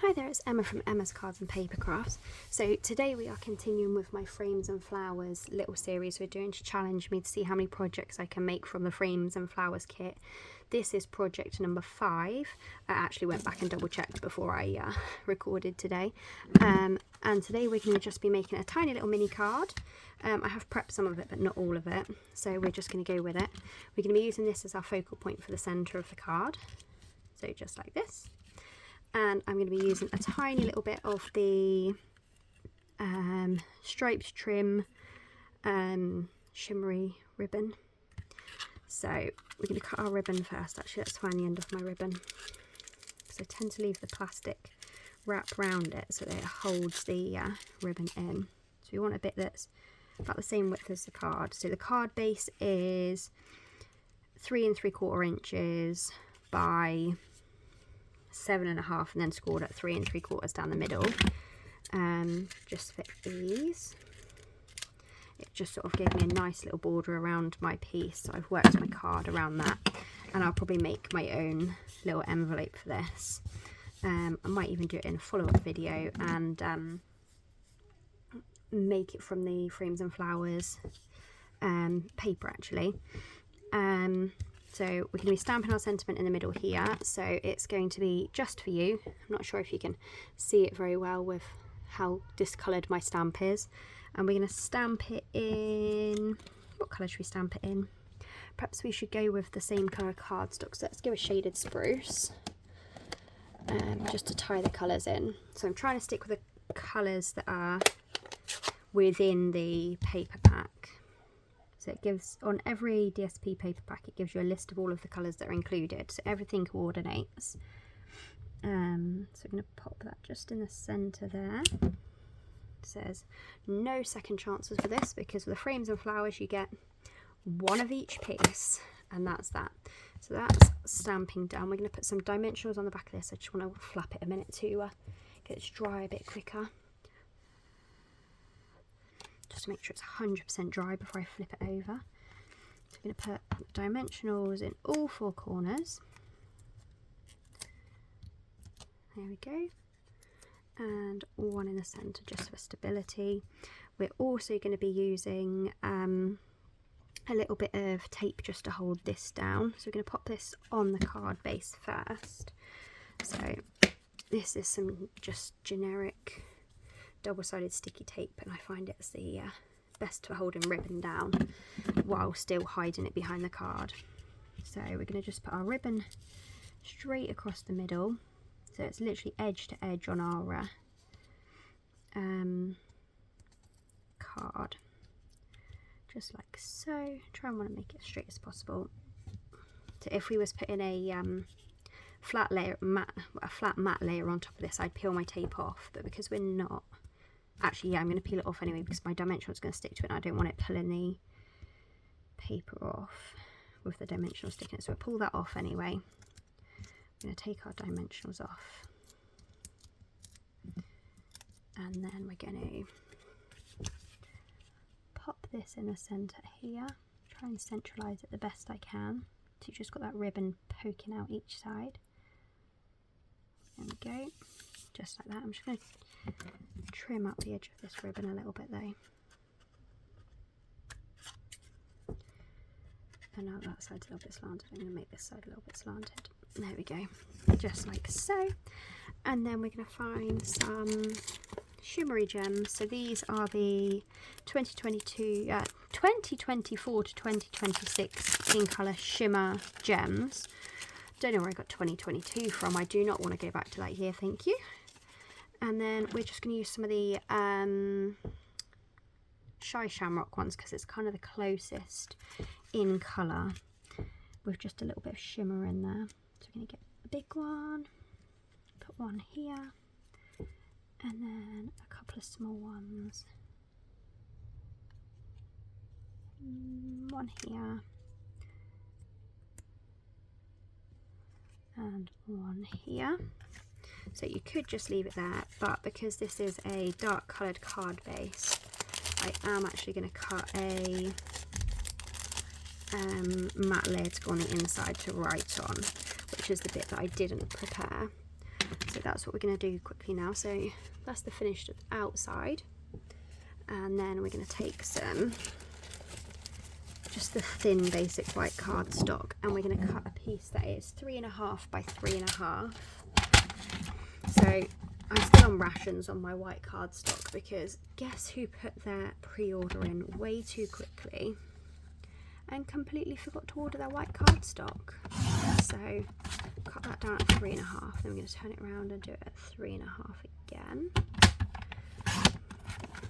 Hi there, it's Emma from Emma's Cards and Paper Crafts. So today we are continuing with my frames and flowers little series we're doing to challenge me to see how many projects I can make from the frames and flowers kit. This is project number 5. I actually went back and double checked before I recorded today. And today we're going to just be making a tiny little mini card. I have prepped some of it but not all of it, so we're just going to go with it. We're going to be using this as our focal point for the centre of the card, so just like this. And I'm going to be using a tiny little bit of the striped trim shimmery ribbon. So we're going to cut our ribbon first. Actually, let's find the end of my ribbon, because I tend to leave the plastic wrap around it so that it holds the ribbon in. So we want a bit that's about the same width as the card. So the card base is 3 3/4 inches by 7.5, and then scored at 3 3/4 down the middle. Just fit these. It just sort of gave me a nice little border around my piece, so I've worked my card around that, and I'll probably make my own little envelope for this. I might even do it in a follow-up video and make it from the frames and flowers paper actually. So we're going to be stamping our sentiment in the middle here, so it's going to be just for you. I'm not sure if you can see it very well with how discoloured my stamp is. And we're going to stamp it in, what colour should we stamp it in? Perhaps we should go with the same colour cardstock, so let's go with shaded spruce, just to tie the colours in. So I'm trying to stick with the colours that are within the paper pack. So it gives, on every DSP paper pack, it gives you a list of all of the colours that are included, so everything coordinates. So I'm going to pop that just in the centre there. It says no second chances for this, because with the frames and flowers you get one of each piece, and that's that. So that's stamping done. We're going to put some dimensionals on the back of this. I just want to flap it a minute to get it to dry a bit quicker, just to make sure it's 100% dry before I flip it over. So I'm going to put dimensionals in all 4 corners. There we go. And one in the centre just for stability. We're also going to be using a little bit of tape just to hold this down. So we're going to pop this on the card base first. So this is some just generic double-sided sticky tape, and I find it's the best for holding ribbon down while still hiding it behind the card. So we're going to just put our ribbon straight across the middle, so it's literally edge to edge on our card, just like so. Try and want to make it as straight as possible. So if we was putting a flat matte layer on top of this, I'd peel my tape off, but because we're not, actually, yeah, I'm going to peel it off anyway, because my dimensional is going to stick to it, and I don't want it pulling the paper off with the dimensional sticking it. So we'll pull that off anyway. I'm going to take our dimensionals off, and then we're going to pop this in the centre here. Try and centralise it the best I can, so you've just got that ribbon poking out each side. There we go, just like that. I'm just going to trim up the edge of this ribbon a little bit though. And now that side's a little bit slanted, I'm going to make this side a little bit slanted. There we go, just like so. And then we're going to find some shimmery gems. So these are the 2024 to 2026 in colour shimmer gems. Don't know where I got 2022 from. I do not want to go back to that year, thank you. And then we're just going to use some of the Shy Shamrock ones, because it's kind of the closest in colour, with just a little bit of shimmer in there. So we're going to get a big one, put one here, and then a couple of small ones. One here, and one here. So you could just leave it there, but because this is a dark coloured card base, I am actually going to cut a matte layer to go on the inside to write on, which is the bit that I didn't prepare. So that's what we're going to do quickly now. So that's the finished outside, and then we're going to take some, just the thin basic white cardstock, and we're going to cut a piece that is 3.5 by 3.5. So I'm still on rations on my white cardstock, because guess who put their pre-order in way too quickly and completely forgot to order their white cardstock. So cut that down at 3.5, then we're going to turn it around and do it at 3.5 again.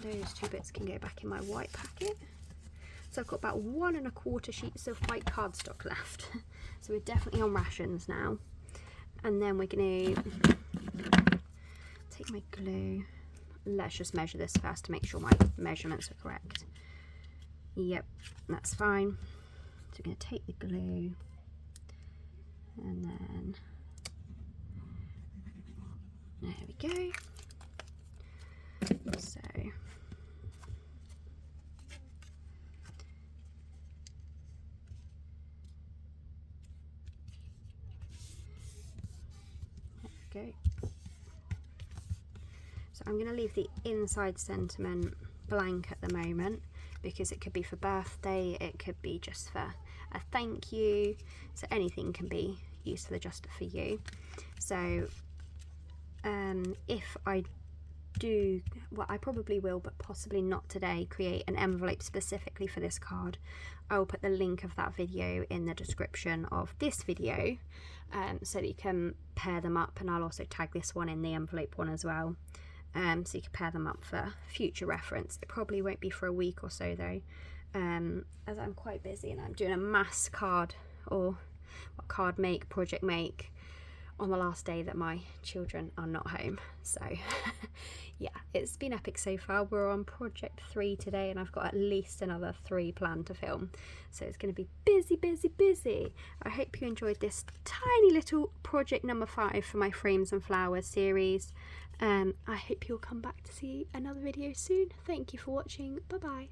Those two bits can go back in my white packet. So I've got about 1.25 sheets of white cardstock left. So we're definitely on rations now. And then we're going to take my glue. Let's just measure this first to make sure my measurements are correct. Yep, that's fine. So we're going to take the glue, and then there we go. So there we go. So I'm going to leave the inside sentiment blank at the moment, because it could be for birthday, it could be just for a thank you, so anything can be useful just for you. So if I do, well, I probably will, but possibly not today, create an envelope specifically for this card, I will put the link of that video in the description of this video, so that you can pair them up, and I'll also tag this one in the envelope one as well. So you can pair them up for future reference. It probably won't be for a week or so though, as I'm quite busy and I'm doing a mass card, or card make, project make, on the last day that my children are not home. So yeah, it's been epic so far. We're on project 3 today, and I've got at least another 3 planned to film, so it's going to be busy. I hope you enjoyed this tiny little project number 5 for my frames and flowers series. I hope you'll come back to see another video soon. Thank you for watching. Bye bye.